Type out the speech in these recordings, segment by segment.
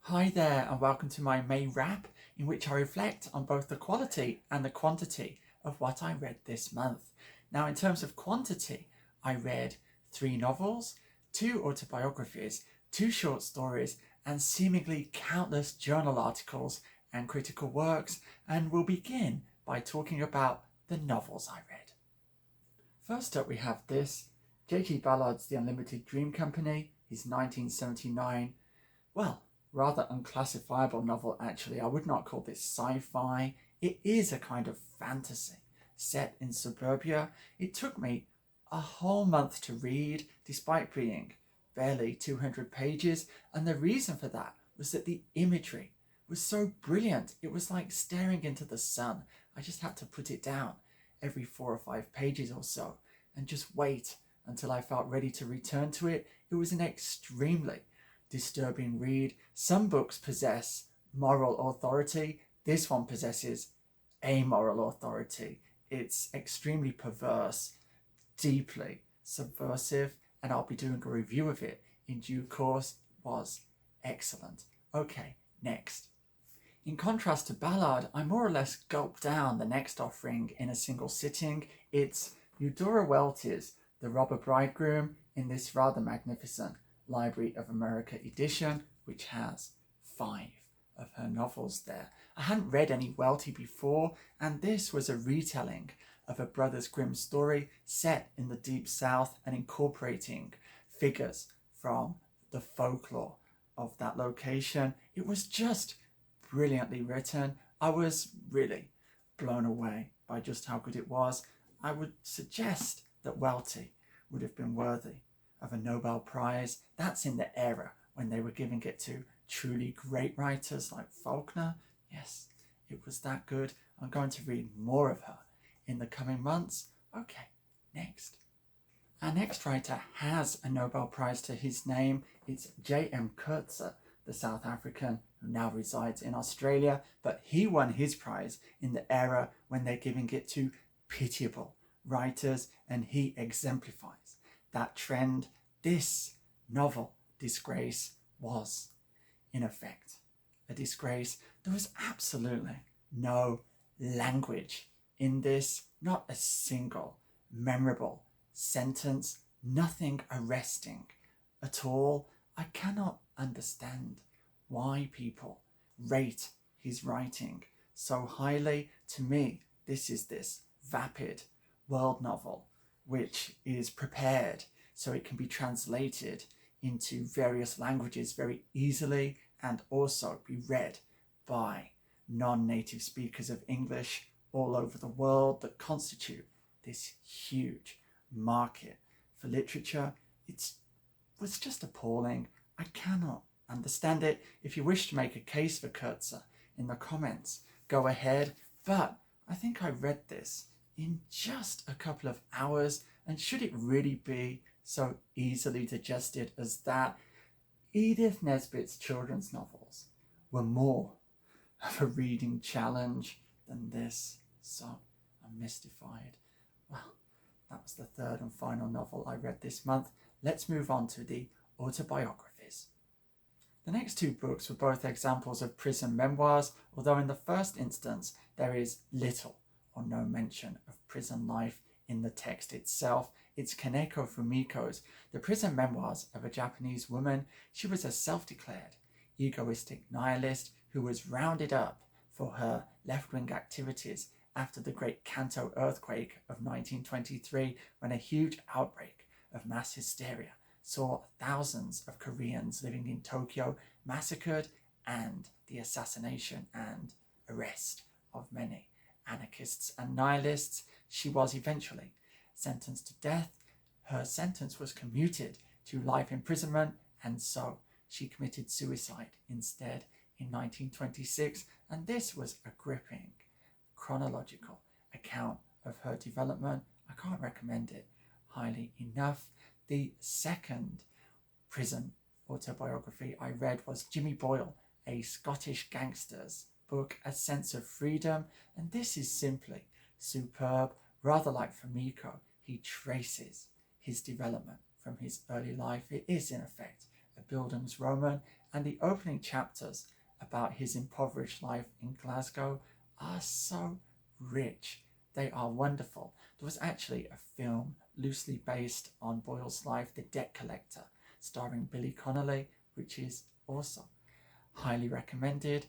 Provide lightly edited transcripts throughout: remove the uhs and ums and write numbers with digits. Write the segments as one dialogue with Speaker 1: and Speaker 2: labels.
Speaker 1: Hi there, and welcome to my May wrap, in which I reflect on both the quality and the quantity of what I read this month. Now, in terms of quantity, I read 3 novels, 2 autobiographies, 2 short stories, and seemingly countless journal articles and critical works, and we'll begin by talking about the novels I read. First up, we have this J.G. Ballard's The Unlimited Dream Company, his 1979, rather unclassifiable novel actually. I would not call this sci-fi. It is a kind of fantasy set in suburbia. It took me a whole month to read, despite being barely 200 pages, and the reason for that was that the imagery was so brilliant. It was like staring into the sun. I just had to put it down every 4 or 5 pages or so and just wait until I felt ready to return to it. It was an extremely disturbing read. Some books possess moral authority. This one possesses amoral authority. It's extremely perverse, deeply subversive, and I'll be doing a review of it in due course. It was excellent. Okay, next. In contrast to Ballard, I more or less gulped down the next offering in a single sitting. It's Eudora Welty's The Robber-Bridegroom in this rather magnificent Library of America edition, which has 5 of her novels there. I hadn't read any Welty before, and this was a retelling of a Brothers Grimm story set in the Deep South and incorporating figures from the folklore of that location. It was just brilliantly written. I was really blown away by just how good it was. I would suggest that Welty would have been worthy of a Nobel Prize. That's in the era when they were giving it to truly great writers like Faulkner. Yes, it was that good. I'm going to read more of her in the coming months. Okay, next. Our next writer has a Nobel Prize to his name. It's J.M. Kurtzer, the South African who now resides in Australia, but he won his prize in the era when they're giving it to pitiable writers, and he exemplifies that trend. This novel, Disgrace, was, in effect, a disgrace. There was absolutely no language in this, not a single memorable sentence, nothing arresting at all. I cannot understand why people rate his writing so highly. To me, this is this vapid world novel which is prepared so it can be translated into various languages very easily and also be read by non-native speakers of English all over the world that constitute this huge market for literature. It was just appalling. I cannot understand it. If you wish to make a case for Kurtzer in the comments, go ahead. But I think I read this in just a couple of hours, and should it really be so easily digested as that? Edith Nesbit's children's novels were more of a reading challenge than this, so I'm mystified. Well, that was the third and final novel I read this month. Let's move on to the autobiographies. The next 2 books were both examples of prison memoirs, although in the first instance there is little or no mention of prison life in the text itself. It's Kaneko Fumiko's The Prison Memoirs of a Japanese Woman. She was a self-declared egoistic nihilist who was rounded up for her left-wing activities after the Great Kanto earthquake of 1923, when a huge outbreak of mass hysteria saw thousands of Koreans living in Tokyo massacred, and the assassination and arrest of many anarchists and nihilists. She was eventually sentenced to death. Her sentence was commuted to life imprisonment, and so she committed suicide instead in 1926. And this was a gripping chronological account of her development. I can't recommend it highly enough. The second prison autobiography I read was Jimmy Boyle, a Scottish gangster's book, A Sense of Freedom, and this is simply superb. Rather like Fumiko, he traces his development from his early life. It is in effect a Bildungsroman, And the opening chapters about his impoverished life in Glasgow are so rich. They are wonderful. There was actually a film loosely based on Boyle's life, The Debt Collector, starring Billy Connolly, which is also highly recommended.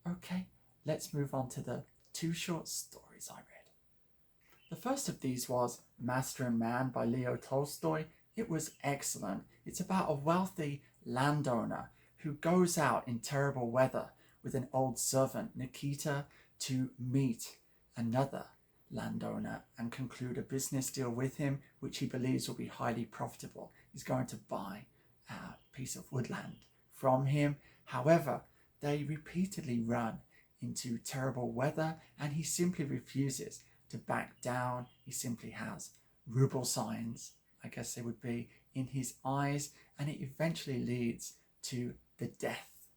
Speaker 1: Okay, let's move on to the 2 short stories I read. The first of these was Master and Man by Leo Tolstoy. It was excellent. It's about a wealthy landowner who goes out in terrible weather with an old servant, Nikita, to meet another landowner and conclude a business deal with him, which he believes will be highly profitable. He's going to buy a piece of woodland from him. However, they repeatedly run into terrible weather and he simply refuses to back down. He simply has ruble signs, I guess they would be, in his eyes, and it eventually leads to the death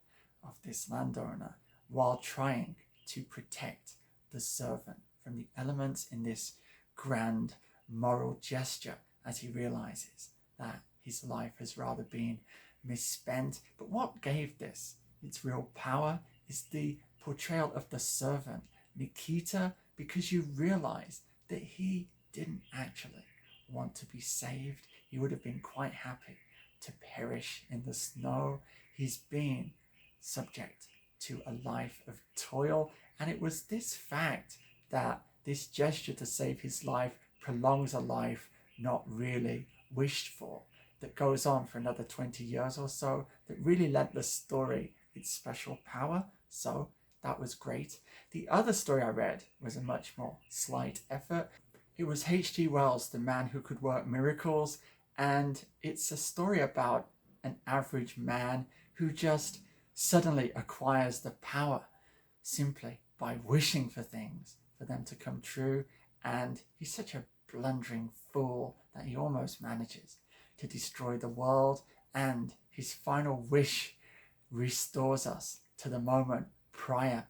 Speaker 1: of this landowner while trying to protect the servant from the elements in this grand moral gesture as he realizes that his life has rather been misspent. But what gave this its real power is the portrayal of the servant, Nikita, because you realize that he didn't actually want to be saved. He would have been quite happy to perish in the snow. He's been subject to a life of toil, and it was this fact that this gesture to save his life prolongs a life not really wished for, that goes on for another 20 years or so, that really lent the story its special power. So that was great. The other story I read was a much more slight effort. It was H.G. Wells' The Man Who Could Work Miracles, and it's a story about an average man who just suddenly acquires the power simply by wishing for things, for them to come true, and he's such a blundering fool that he almost manages to destroy the world, and his final wish restores us to the moment prior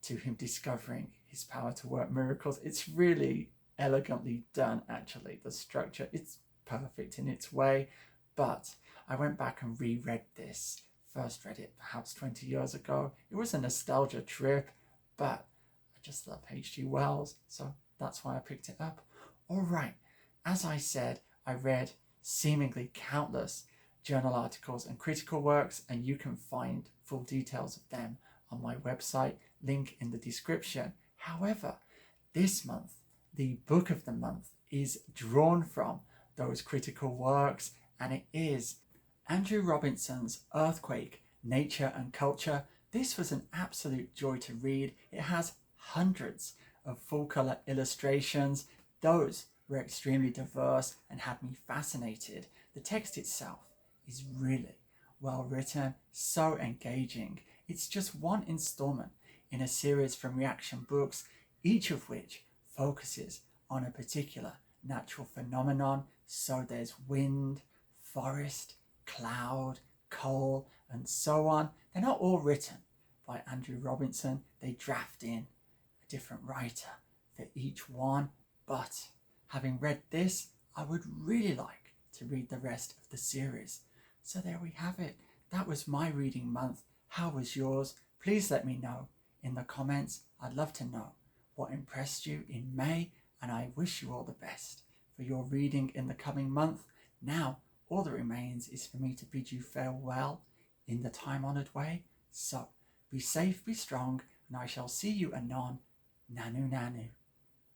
Speaker 1: to him discovering his power to work miracles. It's really elegantly done, actually. The structure, it's perfect in its way, but I went back and reread this. First read it perhaps 20 years ago. It was a nostalgia trip, but I just love H.G. Wells, so that's why I picked it up. All right, as I said, I read seemingly countless journal articles and critical works, and you can find full details of them on my website, link in the description. However, this month, the book of the month is drawn from those critical works, and it is Andrew Robinson's Earthquake, Nature and Culture. This was an absolute joy to read. It has hundreds of full-colour illustrations. Those were extremely diverse and had me fascinated. The text itself is really well written, so engaging. It's just one installment in a series from Reaction Books, each of which focuses on a particular natural phenomenon. So there's wind, forest, cloud, coal, and so on. They're not all written by Andrew Robinson. They draft in a different writer for each one. But having read this, I would really like to read the rest of the series. So there we have it. That was my reading month. How was yours? Please let me know in the comments. I'd love to know what impressed you in May, and I wish you all the best for your reading in the coming month. Now, all that remains is for me to bid you farewell in the time-honoured way. So, be safe, be strong, and I shall see you anon. Nanu nanu.